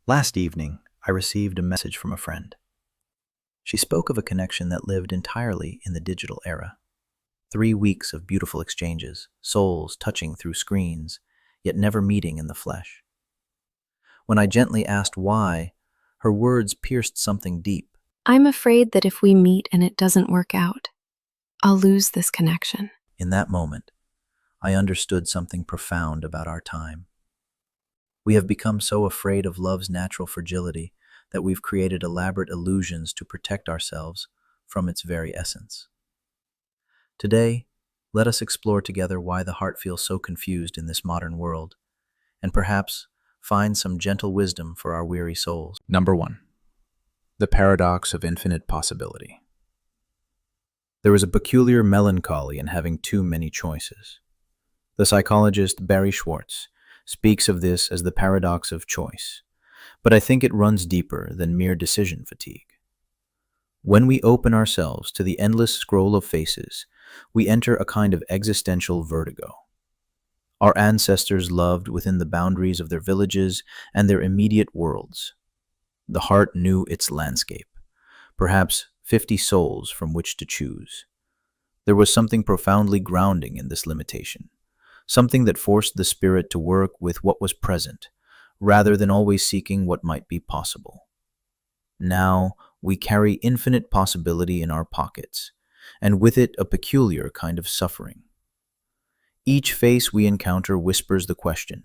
Last evening, I received a message from a friend. She spoke of a connection that lived entirely in the digital era. 3 weeks of beautiful exchanges, souls touching through screens, yet never meeting in the flesh. When I gently asked why, her words pierced something deep. I'm afraid that if we meet and it doesn't work out, I'll lose this connection. In that moment, I understood something profound about our time. We have become so afraid of love's natural fragility that we've created elaborate illusions to protect ourselves from its very essence. Today, let us explore together why the heart feels so confused in this modern world, and perhaps find some gentle wisdom for our weary souls. Number 1. The paradox of infinite possibility. There is a peculiar melancholy in having too many choices. The psychologist Barry Schwartz speaks of this as the paradox of choice, but I think it runs deeper than mere decision fatigue. When we open ourselves to the endless scroll of faces, we enter a kind of existential vertigo. Our ancestors loved within the boundaries of their villages and their immediate worlds. The heart knew its landscape, perhaps 50 souls from which to choose. There was something profoundly grounding in this limitation, something that forced the spirit to work with what was present, rather than always seeking what might be possible. Now we carry infinite possibility in our pockets, and with it a peculiar kind of suffering. Each face we encounter whispers the question,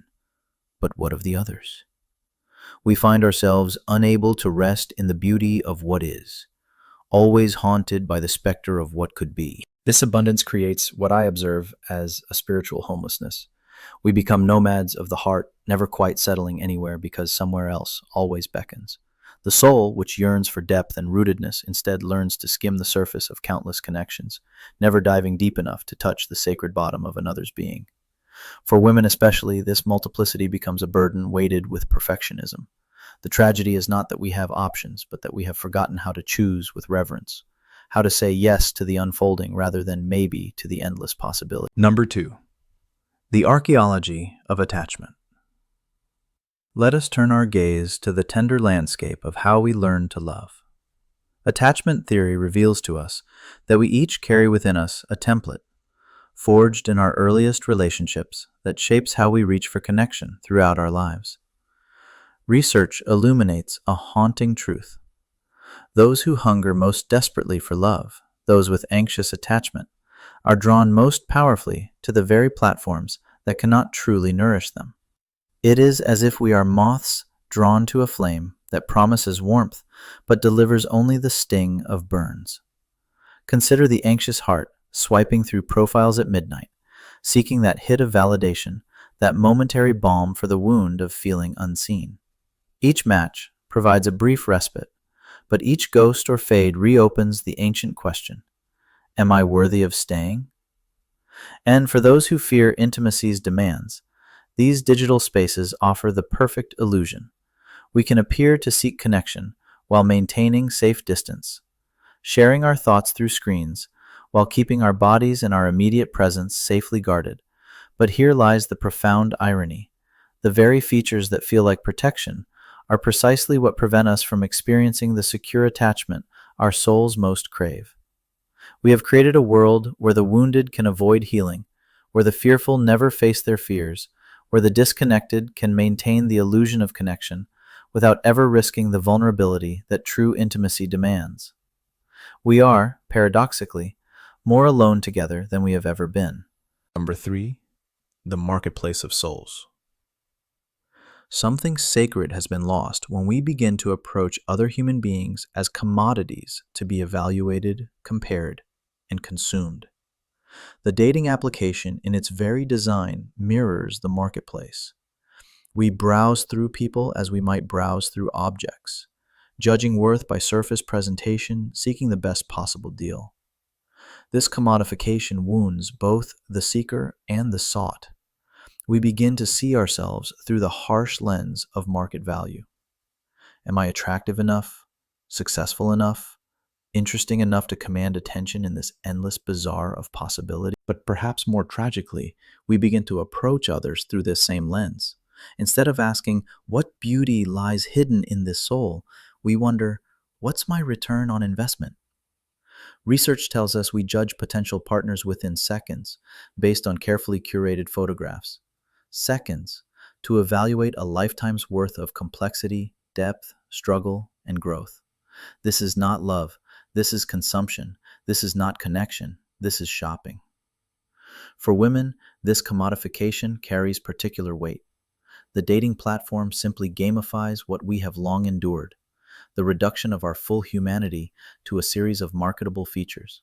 but what of the others? We find ourselves unable to rest in the beauty of what is, always haunted by the specter of what could be. This abundance creates what I observe as a spiritual homelessness. We become nomads of the heart, never quite settling anywhere because somewhere else always beckons. The soul, which yearns for depth and rootedness, instead learns to skim the surface of countless connections, never diving deep enough to touch the sacred bottom of another's being. For women especially, this multiplicity becomes a burden weighted with perfectionism. The tragedy is not that we have options, but that we have forgotten how to choose with reverence, how to say yes to the unfolding rather than maybe to the endless possibility. Number 2. The archaeology of attachment. Let us turn our gaze to the tender landscape of how we learn to love. Attachment theory reveals to us that we each carry within us a template, forged in our earliest relationships, that shapes how we reach for connection throughout our lives. Research illuminates a haunting truth. Those who hunger most desperately for love, those with anxious attachment, are drawn most powerfully to the very platforms that cannot truly nourish them. It is as if we are moths drawn to a flame that promises warmth but delivers only the sting of burns. Consider the anxious heart swiping through profiles at midnight, seeking that hit of validation, that momentary balm for the wound of feeling unseen. Each match provides a brief respite, but each ghost or fade reopens the ancient question, am I worthy of staying? And for those who fear intimacy's demands, these digital spaces offer the perfect illusion. We can appear to seek connection while maintaining safe distance, sharing our thoughts through screens while keeping our bodies and our immediate presence safely guarded. But here lies the profound irony. The very features that feel like protection are precisely what prevent us from experiencing the secure attachment our souls most crave. We have created a world where the wounded can avoid healing, where the fearful never face their fears, where the disconnected can maintain the illusion of connection without ever risking the vulnerability that true intimacy demands. We are, paradoxically, more alone together than we have ever been. Number 3. The marketplace of souls. Something sacred has been lost when we begin to approach other human beings as commodities to be evaluated, compared, and consumed. The dating application in its very design mirrors the marketplace. We browse through people as we might browse through objects, judging worth by surface presentation, seeking the best possible deal. This commodification wounds both the seeker and the sought. We begin to see ourselves through the harsh lens of market value. Am I attractive enough, successful enough, interesting enough to command attention in this endless bazaar of possibility? But perhaps more tragically, we begin to approach others through this same lens. Instead of asking, what beauty lies hidden in this soul, we wonder, what's my return on investment? Research tells us we judge potential partners within seconds based on carefully curated photographs. Seconds to evaluate a lifetime's worth of complexity, depth, struggle, and growth. This is not love. This is consumption. This is not connection. This is shopping. For women, this commodification carries particular weight. The dating platform simply gamifies what we have long endured, the reduction of our full humanity to a series of marketable features.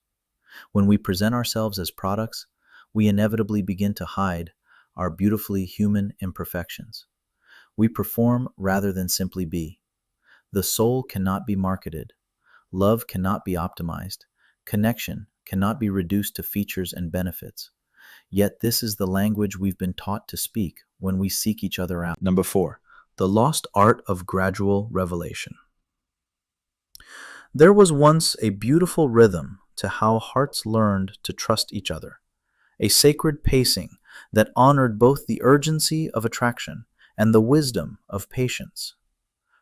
When we present ourselves as products, we inevitably begin to hide our beautifully human imperfections. We perform rather than simply be. The soul cannot be marketed. Love cannot be optimized. Connection cannot be reduced to features and benefits. Yet this is the language we've been taught to speak when we seek each other out. Number 4, the lost art of gradual revelation. There was once a beautiful rhythm to how hearts learned to trust each other, a sacred pacing that honored both the urgency of attraction and the wisdom of patience.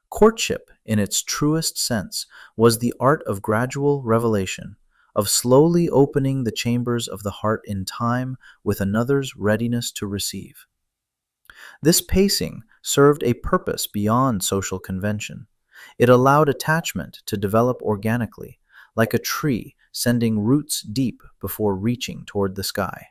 Courtship, in its truest sense, was the art of gradual revelation, of slowly opening the chambers of the heart in time with another's readiness to receive. This pacing served a purpose beyond social convention. It allowed attachment to develop organically, like a tree sending roots deep before reaching toward the sky.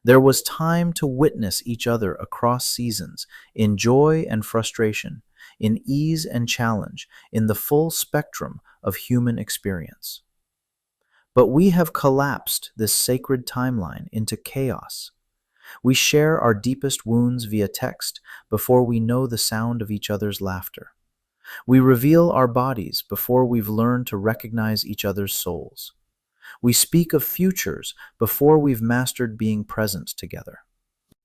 There was time to witness each other across seasons, in joy and frustration, in ease and challenge, in the full spectrum of human experience. But we have collapsed this sacred timeline into chaos. We share our deepest wounds via text before we know the sound of each other's laughter. We reveal our bodies before we've learned to recognize each other's souls. We speak of futures before we've mastered being present together.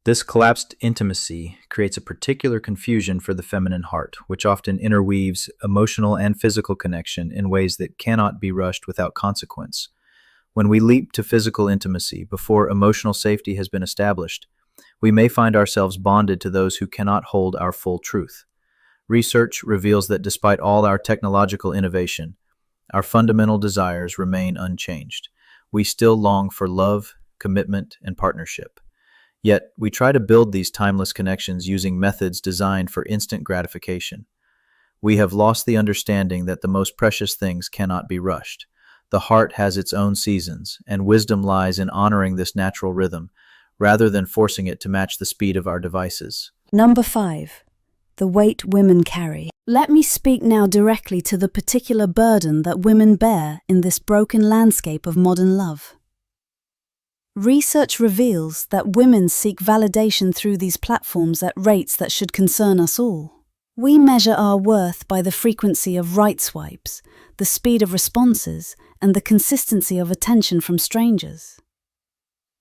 This collapsed intimacy creates a particular confusion for the feminine heart, which often interweaves emotional and physical connection in ways that cannot be rushed without consequence. When we leap to physical intimacy before emotional safety has been established, we may find ourselves bonded to those who cannot hold our full truth. Research reveals that despite all our technological innovation, our fundamental desires remain unchanged. We still long for love, commitment, and partnership. Yet, we try to build these timeless connections using methods designed for instant gratification. We have lost the understanding that the most precious things cannot be rushed. The heart has its own seasons, and wisdom lies in honoring this natural rhythm, rather than forcing it to match the speed of our devices. Number 5. The weight women carry. Let me speak now directly to the particular burden that women bear in this broken landscape of modern love. Research reveals that women seek validation through these platforms at rates that should concern us all. We measure our worth by the frequency of right swipes, the speed of responses, and the consistency of attention from strangers.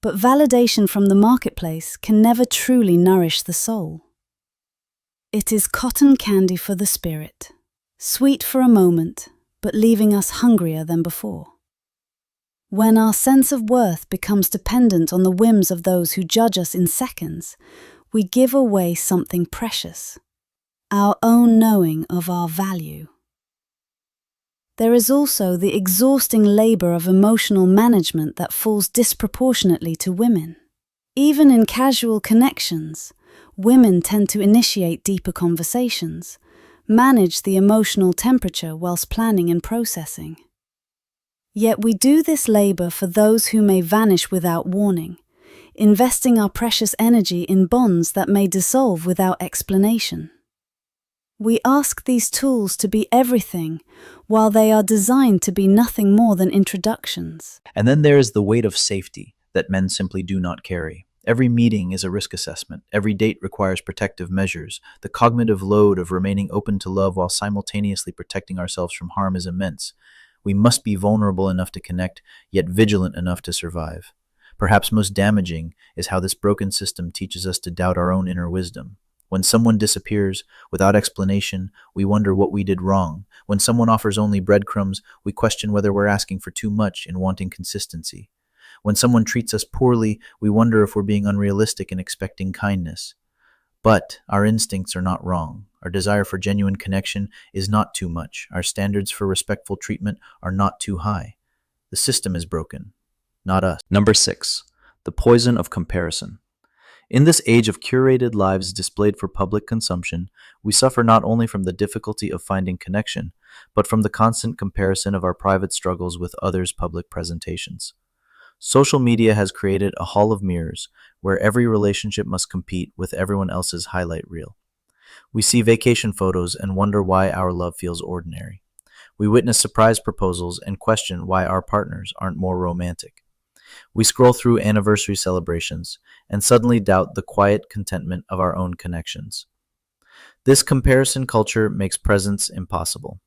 But validation from the marketplace can never truly nourish the soul. It is cotton candy for the spirit, sweet for a moment, but leaving us hungrier than before. When our sense of worth becomes dependent on the whims of those who judge us in seconds, we give away something precious, our own knowing of our value. There is also the exhausting labor of emotional management that falls disproportionately to women. Even in casual connections, women tend to initiate deeper conversations, manage the emotional temperature whilst planning and processing. Yet we do this labor for those who may vanish without warning, investing our precious energy in bonds that may dissolve without explanation. We ask these tools to be everything, while they are designed to be nothing more than introductions. And then there is the weight of safety that men simply do not carry. Every meeting is a risk assessment. Every date requires protective measures. The cognitive load of remaining open to love while simultaneously protecting ourselves from harm is immense. We must be vulnerable enough to connect, yet vigilant enough to survive. Perhaps most damaging is how this broken system teaches us to doubt our own inner wisdom. When someone disappears without explanation, we wonder what we did wrong. When someone offers only breadcrumbs, we question whether we're asking for too much in wanting consistency. When someone treats us poorly, we wonder if we're being unrealistic in expecting kindness. But our instincts are not wrong. Our desire for genuine connection is not too much. Our standards for respectful treatment are not too high. The system is broken, not us. Number 6, the poison of comparison. In this age of curated lives displayed for public consumption, we suffer not only from the difficulty of finding connection, but from the constant comparison of our private struggles with others' public presentations. Social media has created a hall of mirrors where every relationship must compete with everyone else's highlight reel. We see vacation photos and wonder why our love feels ordinary. We witness surprise proposals and question why our partners aren't more romantic. We scroll through anniversary celebrations and suddenly doubt the quiet contentment of our own connections. This comparison culture makes presence impossible.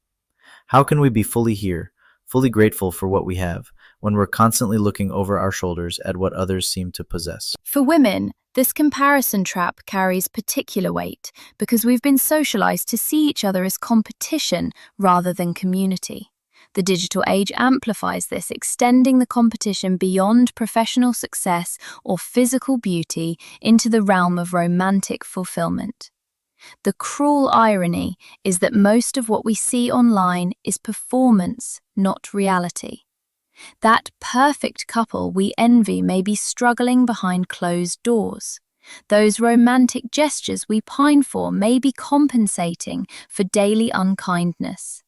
How can we be fully here, fully grateful for what we have, when we're constantly looking over our shoulders at what others seem to possess? For women, this comparison trap carries particular weight because we've been socialized to see each other as competition rather than community. The digital age amplifies this, extending the competition beyond professional success or physical beauty into the realm of romantic fulfillment. The cruel irony is that most of what we see online is performance, not reality. That perfect couple we envy may be struggling behind closed doors. Those romantic gestures we pine for may be compensating for daily unkindness.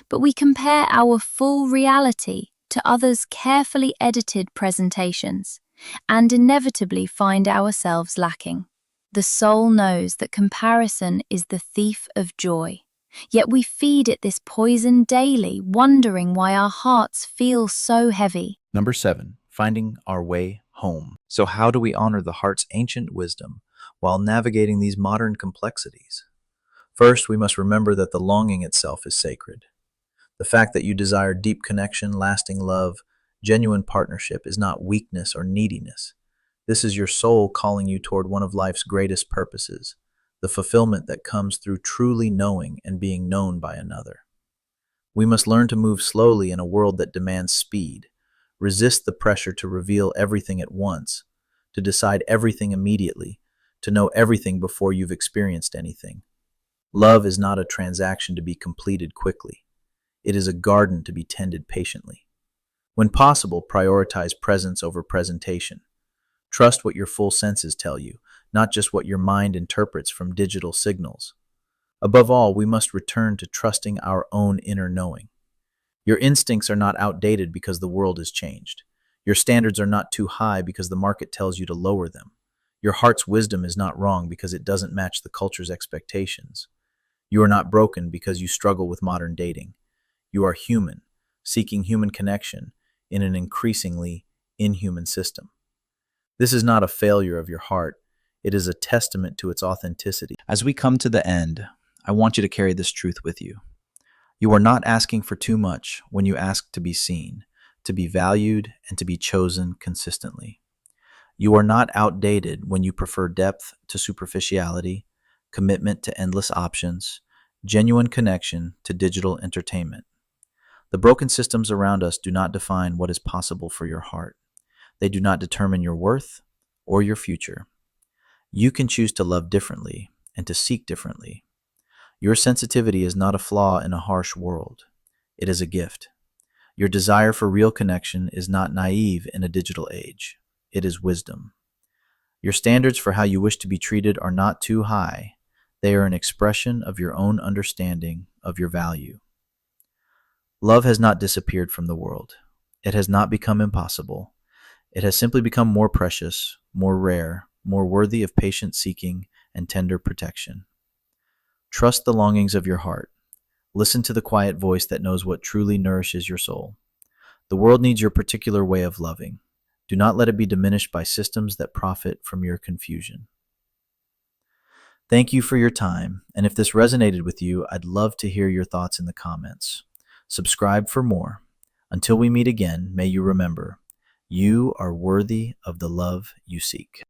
But we compare our full reality to others' carefully edited presentations and inevitably find ourselves lacking. The soul knows that comparison is the thief of joy, yet we feed it this poison daily, wondering why our hearts feel so heavy. Number 7, finding our way home. So how do we honor the heart's ancient wisdom while navigating these modern complexities? First, we must remember that the longing itself is sacred. The fact that you desire deep connection, lasting love, genuine partnership is not weakness or neediness. This is your soul calling you toward one of life's greatest purposes, the fulfillment that comes through truly knowing and being known by another. We must learn to move slowly in a world that demands speed, resist the pressure to reveal everything at once, to decide everything immediately, to know everything before you've experienced anything. Love is not a transaction to be completed quickly. It is a garden to be tended patiently. When possible, prioritize presence over presentation. Trust what your full senses tell you, not just what your mind interprets from digital signals. Above all, we must return to trusting our own inner knowing. Your instincts are not outdated because the world has changed. Your standards are not too high because the market tells you to lower them. Your heart's wisdom is not wrong because it doesn't match the culture's expectations. You are not broken because you struggle with modern dating. You are human, seeking human connection in an increasingly inhuman system. This is not a failure of your heart. It is a testament to its authenticity. As we come to the end, I want you to carry this truth with you. You are not asking for too much when you ask to be seen, to be valued, and to be chosen consistently. You are not outdated when you prefer depth to superficiality, commitment to endless options, genuine connection to digital entertainment. The broken systems around us do not define what is possible for your heart. They do not determine your worth or your future. You can choose to love differently and to seek differently. Your sensitivity is not a flaw in a harsh world. It is a gift. Your desire for real connection is not naive in a digital age. It is wisdom. Your standards for how you wish to be treated are not too high. They are an expression of your own understanding of your value. Love has not disappeared from the world. It has not become impossible. It has simply become more precious, more rare, more worthy of patient seeking and tender protection. Trust the longings of your heart. Listen to the quiet voice that knows what truly nourishes your soul. The world needs your particular way of loving. Do not let it be diminished by systems that profit from your confusion. Thank you for your time, and if this resonated with you, I'd love to hear your thoughts in the comments. Subscribe for more. Until we meet again, may you remember, you are worthy of the love you seek.